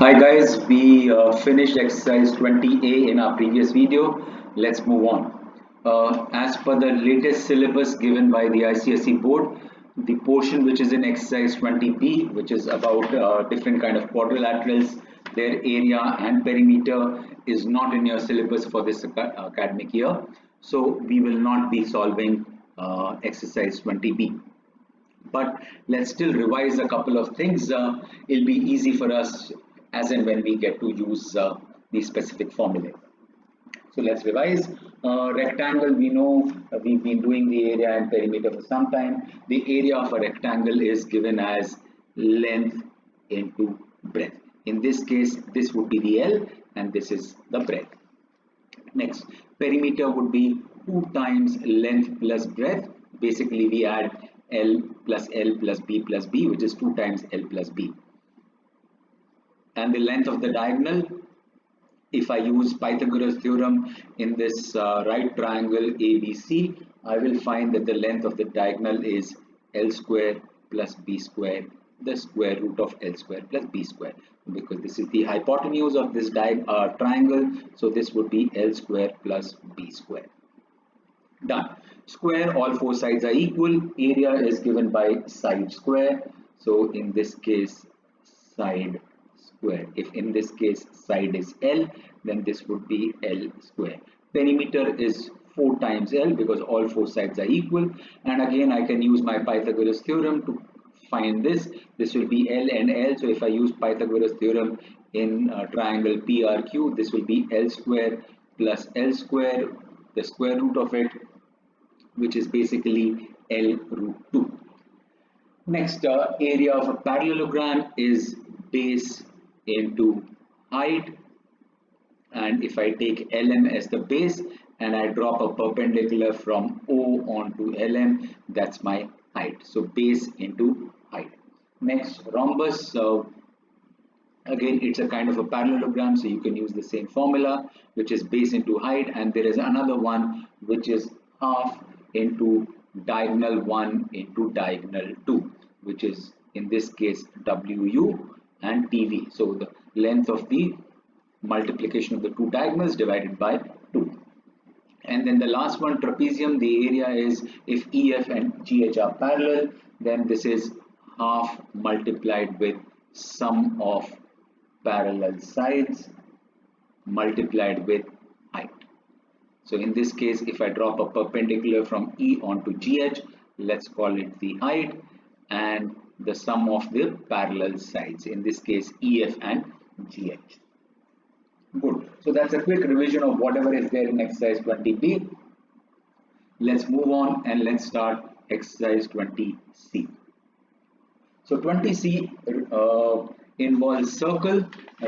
Hi guys, we finished exercise 20A in our previous video. Let's move on. As per the latest syllabus given by the ICSE board, the portion which is in exercise 20B, which is about different kind of quadrilaterals, their area and perimeter, is not in your syllabus for this academic year. So we will not be solving exercise 20B. But let's still revise a couple of things. It'll be easy for us as and when we get to use these specific formulae. So let's revise. Rectangle, we know we've been doing the area and perimeter for some time. The area of a rectangle is given as length into breadth. In this case, this would be the L and this is the breadth. Next, perimeter would be 2 times length plus breadth. Basically, we add L plus B, which is 2 times L plus B. And the length of the diagonal, if I use Pythagoras theorem in this right triangle ABC, I will find that the length of the diagonal is L square plus B square, the square root of L square plus B square, because this is the hypotenuse of this triangle. So this would be L square plus B square. Done. Square, all 4 sides are equal. Area is given by side square. So in this case, side square. If in this case side is L, then this would be L square. Perimeter is 4 times L because all 4 sides are equal. And again, I can use my Pythagoras theorem to find this. This will be L and L. So if I use Pythagoras theorem in triangle PRQ, this will be L square plus L square, the square root of it, which is basically L root 2. Next, area of a parallelogram is base into height, and if I take LM as the base and I drop a perpendicular from O onto LM, that's my height. So base into height. Next, rhombus. Again, it's a kind of a parallelogram, so you can use the same formula, which is base into height, and there is another one which is half into diagonal 1 into diagonal 2, which is in this case WU and TV. So the length of the multiplication of the 2 diagonals divided by 2. And then the last one, trapezium, the area is if EF and GH are parallel, then this is half multiplied with sum of parallel sides multiplied with height. So in this case, if I drop a perpendicular from E onto GH, let's call it the height, and the sum of the parallel sides, in this case EF and GH. Good. So that's a quick revision of whatever is there in exercise 20B. Let's move on and let's start exercise 20C. So 20C involves circle.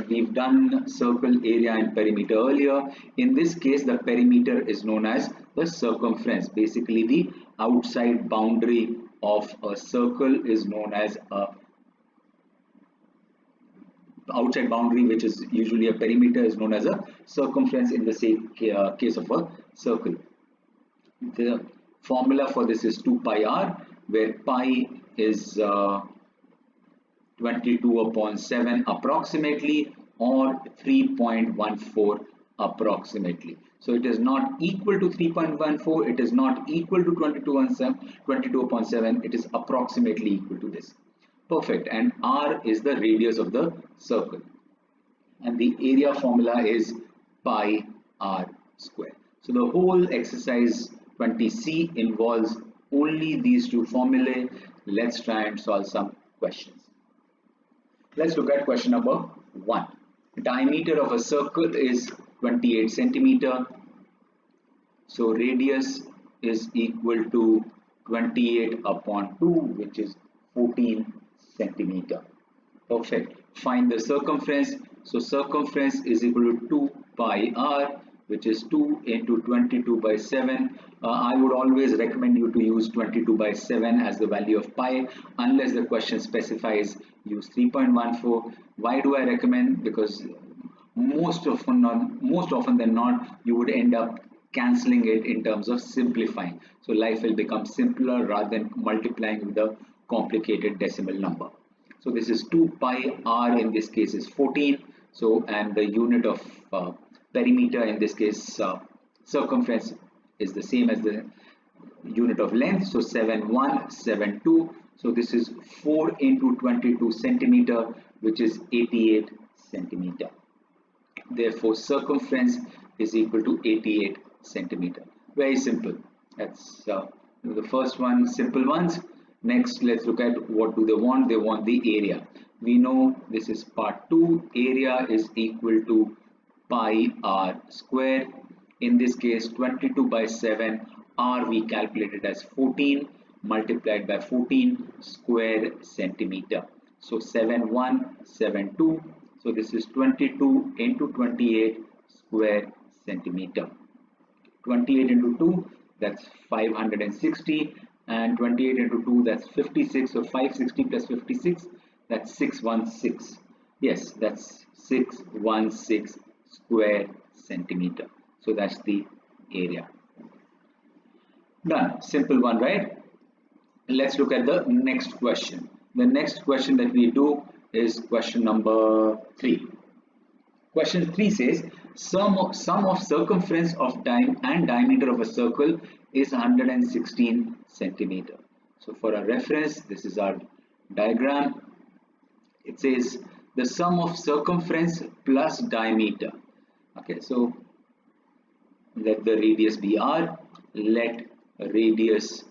We've done circle, area and perimeter earlier. In this case, the perimeter is known as the circumference. Basically, the outside boundary of a circle is known as a outside boundary, which is usually a perimeter, is known as a circumference in the same case of a circle. The formula for this is 2 pi r, where pi is 22 upon 7 approximately, or 3.14 approximately. So it is not equal to 3.14, it is not equal to 22 upon 7, it is approximately equal to this. Perfect. And r is the radius of the circle, and the area formula is pi r square. So the whole exercise 20C involves only these 2 formulae. Let's try and solve some questions. Let's look at question number 1. Diameter of a circle is 28 centimeter. So radius is equal to 28 upon 2, which is 14 centimeter. Perfect. Find the circumference. So circumference is equal to 2 pi r, which is 2 into 22 by 7. I would always recommend you to use 22 by 7 as the value of pi, unless the question specifies use 3.14. Why do I recommend? Because most often than not, you would end up cancelling it in terms of simplifying. So life will become simpler rather than multiplying with a complicated decimal number. So this is 2 pi r, in this case is 14. So, and the unit of perimeter, in this case circumference, is the same as the unit of length. So 7172. So this is 4 into 22 centimeter, which is 88 centimeter. Therefore circumference is equal to 88 centimeter. Very simple. That's the first one, simple ones. Next, let's look at what do they want. They want the area. We know this is part 2. Area is equal to pi r square. In this case 22 by 7, r we calculated as 14 multiplied by 14 square centimeter. So 7172. So this is 22 into 28 square centimeter. 28 into 2, that's 560, and 28 into 2, that's 56. So 560 plus 56, that's 616. Yes, that's 616 square centimeter. So that's the area. Done. Simple one, right? Let's look at the next question. The next question that we do is question number 3. Question 3 says sum of circumference of diameter of a circle is 116 centimeter. So for a reference, this is our diagram. It says the sum of circumference plus diameter. Okay, so let the radius be r, let radius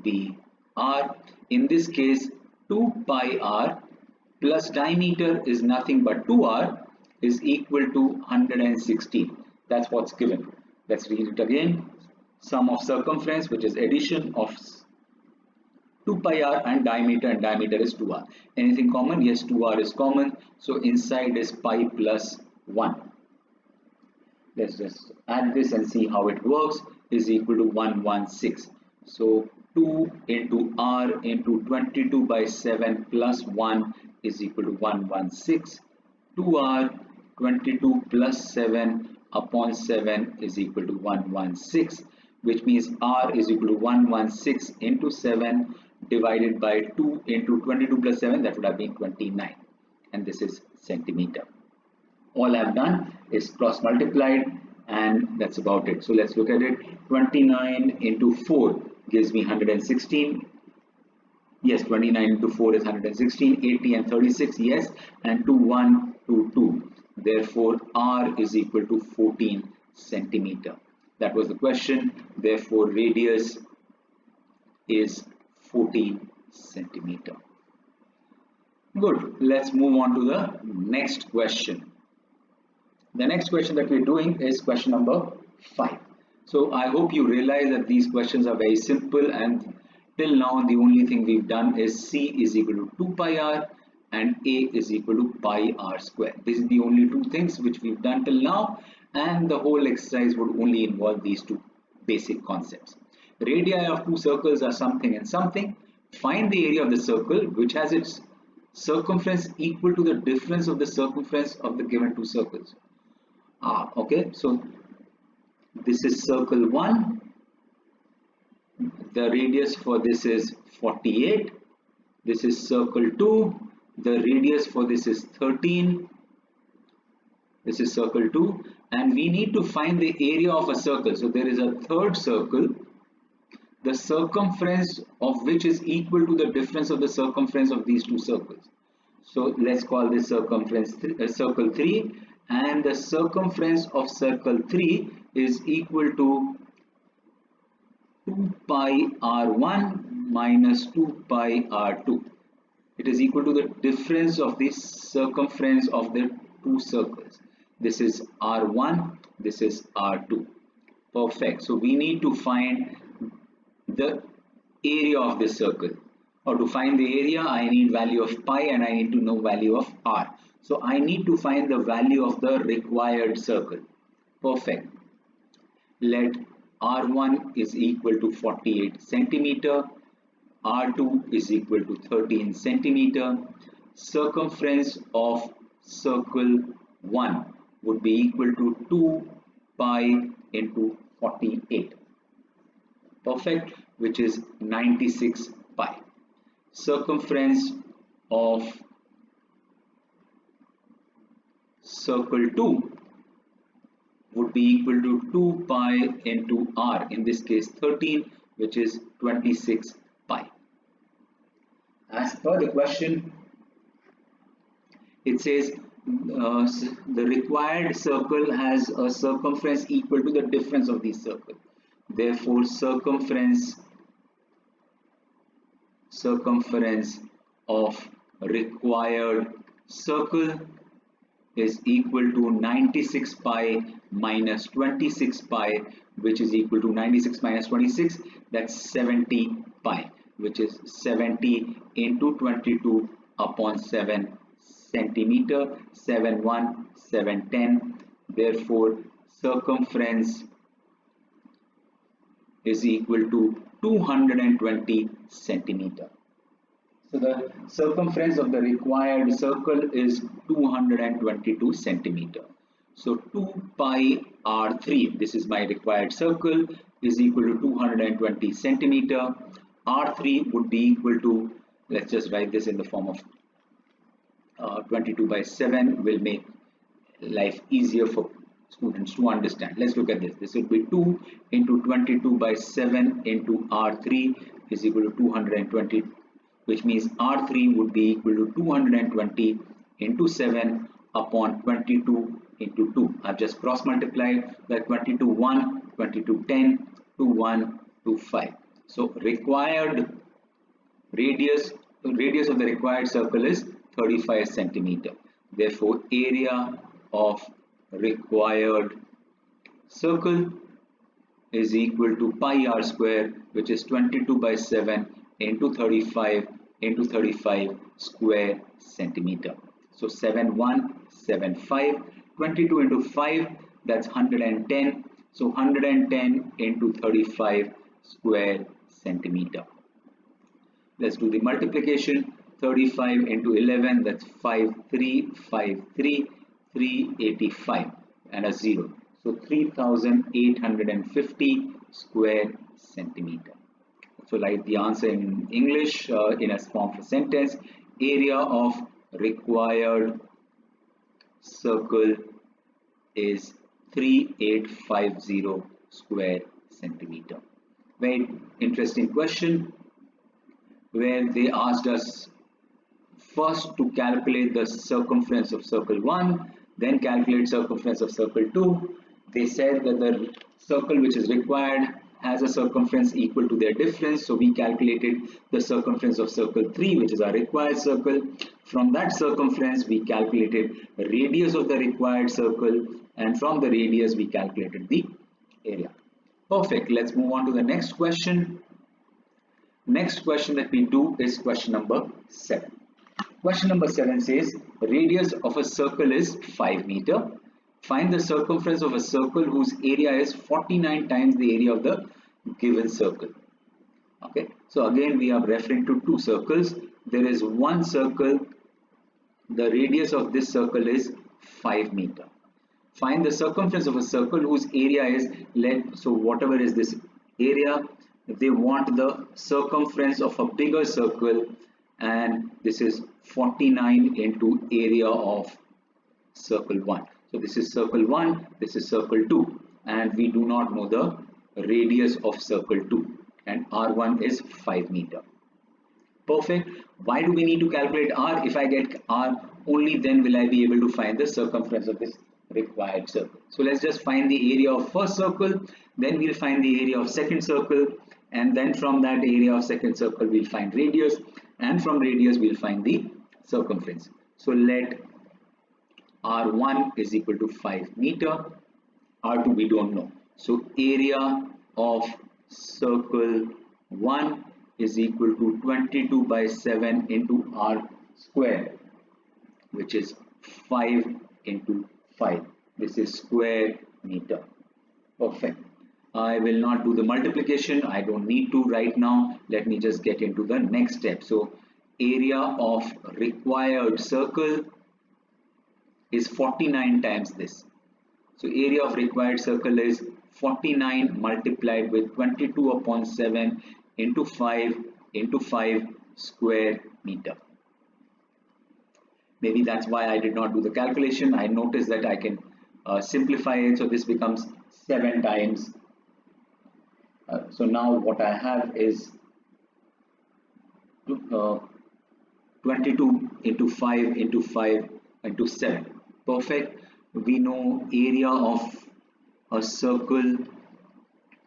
be r. In this case 2 pi r plus diameter is nothing but 2r is equal to 116. That's what's given. Let's read it again. Sum of circumference, which is addition of 2 pi r and diameter is 2r. Anything common? Yes, 2r is common. So inside is pi plus 1. Let's just add this and see how it works. Is equal to 116. So 2 into r into 22 by 7 plus 1 is equal to 116. 2r 22 plus 7 upon 7 is equal to 116, which means r is equal to 116 into 7 divided by 2 into 22 plus 7, that would have been 29, and this is centimeter. All I've done is cross multiplied, and that's about it. So let's look at it. 29 into 4 gives me 116. Yes, 29 into 4 is 116. 80 and 36, yes, and 2 1 2 2. Therefore r is equal to 14 centimeter. That was the question. Therefore radius is 14 centimeter. Good. Let's move on to the next question. The next question that we're doing is question number 5. So I hope you realize that these questions are very simple, and till now the only thing we've done is c is equal to 2 pi r and a is equal to pi r square. This is the only two things which we've done till now, and the whole exercise would only involve these two basic concepts. Radii of two circles are something and something. Find the area of the circle which has its circumference equal to the difference of the circumference of the given two circles. Okay, so this is circle 1. The radius for this is 48. This is circle 2. The radius for this is 13. This is circle 2, and we need to find the area of a circle. So there is a third circle, the circumference of which is equal to the difference of the circumference of these two circles. So let's call this circumference circle 3, and the circumference of circle 3 is equal to 2 pi r1 minus 2 pi r2. It is equal to the difference of the circumference of the two circles. This is r1, this is r2. Perfect. So we need to find the area of this circle. Or to find the area, I need value of pi and I need to know value of r. So I need to find the value of the required circle. Perfect. Let r1 is equal to 48 centimeter, r2 is equal to 13 centimeter. Circumference of circle 1 would be equal to 2 pi into 48. Perfect, which is 96 pi. circumference of circle 2 would be equal to 2 pi into r, in this case 13, which is 26 pi. As per the question, it says the required circle has a circumference equal to the difference of these circles. Therefore, circumference of required circle is equal to 96 pi minus 26 pi, which is equal to 96 minus 26, that's 70 pi, which is 70 into 22 upon 7 centimeter, 710. Therefore, circumference is equal to 220 centimeter. So the circumference of the required circle is 222 centimeter. So 2 pi r3, this is my required circle, is equal to 220 centimeter. R3 would be equal to, let's just write this in the form of 22 by 7, will make life easier for students to understand. Let's look at this. This would be 2 into 22 by 7 into R3 is equal to 220, which means R3 would be equal to 220 into 7 upon 22 into 2. I've just cross multiplied that 22 1, 22 10, 2 1, 2 5. So required radius of the required circle is 35 centimeter. Therefore, area of required circle is equal to pi r square, which is 22 by 7 into 35 square centimeter. So 7175, 22 into 5, that's 110. So 110 into 35 square centimeter. Let's do the multiplication. 35 into 11, that's 5353, 385 and a 0. So 3850 square centimeter. So write the answer in English in a form of a sentence. Area of required circle is 3850 square centimeter. Very interesting question, where they asked us first to calculate the circumference of circle 1, then calculate circumference of circle 2. They said that the circle which is required has a circumference equal to their difference, so we calculated the circumference of circle 3, which is our required circle. From that circumference we calculated the radius of the required circle, and from the radius we calculated the area. Perfect. Let's move on to the next question. Next question that we do is question number 7. Question number 7 says radius of a circle is 5 meter. Find the circumference of a circle whose area is 49 times the area of the given circle. Okay, so again we are referring to two circles. There is one circle, the radius of this circle is 5 meter. Find the circumference of a circle whose area is, so whatever is this area, they want the circumference of a bigger circle, and this is 49 into area of circle 1. So this is circle 1, this is circle 2, and we do not know the radius of circle 2, and R1 is 5 meter. Perfect. Why do we need to calculate R? If I get R, only then will I be able to find the circumference of this required circle. So let's just find the area of first circle, then we'll find the area of second circle, and then from that area of second circle we'll find radius, and from radius we'll find the circumference. So let R1 is equal to 5 meter, R2 we don't know. So area of circle 1 is equal to 22 by 7 into R square, which is 5 into 5. This is square meter. Perfect. I will not do the multiplication. I don't need to right now. Let me just get into the next step. So area of required circle is 49 times this. So area of required circle is 49 multiplied with 22 upon 7 into 5 square meter. Maybe that's why I did not do the calculation. I noticed that I can simplify it, so this becomes 7 times. So now what I have is 22 into 5 into 5 into 7. Perfect. We know area of a circle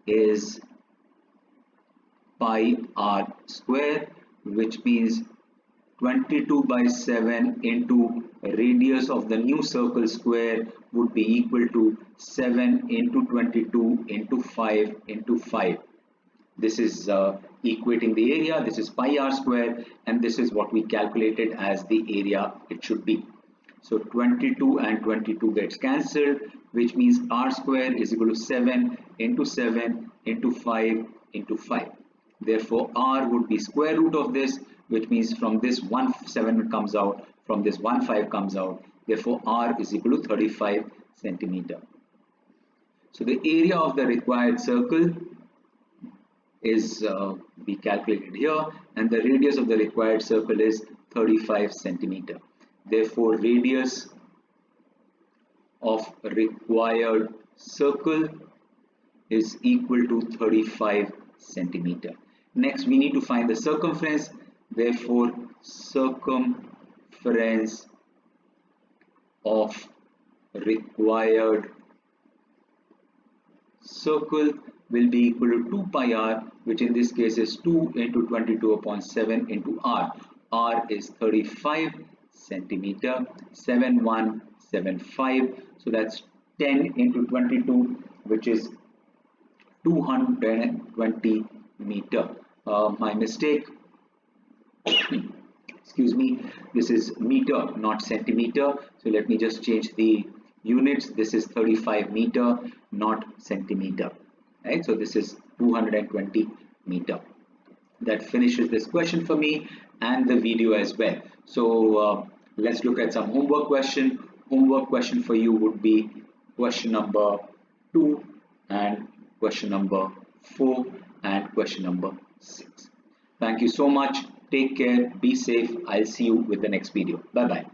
is pi r square, which means 22 by 7 into radius of the new circle square would be equal to 7 into 22 into 5 into 5. This is equating the area. This is pi r square, and this is what we calculated as the area it should be. So 22 and 22 gets cancelled, which means r square is equal to 7 into 7 into 5 into 5. Therefore, r would be square root of this, which means from this 1 7 comes out, from this 1 5 comes out. Therefore, r is equal to 35 centimeter. So the area of the required circle is be calculated here, and the radius of the required circle is 35 centimeter. Therefore, radius of required circle is equal to 35 centimeter. Next, we need to find the circumference. Therefore, circumference of required circle will be equal to 2 pi r, which in this case is 2 into 22 upon 7 into r. R is 35 centimeter, 7175. So that's 10 into 22, which is 220 meter. My mistake. Excuse me. This is meter, not centimeter. So let me just change the units. This is 35 meter, not centimeter. Right? So this is 220 meter. That finishes this question for me and the video as well. So let's look at some homework question. Homework question for you would be question number 2 and question number 4 and question number 6. Thank you so much. Take care. Be safe. I'll see you with the next video. Bye bye.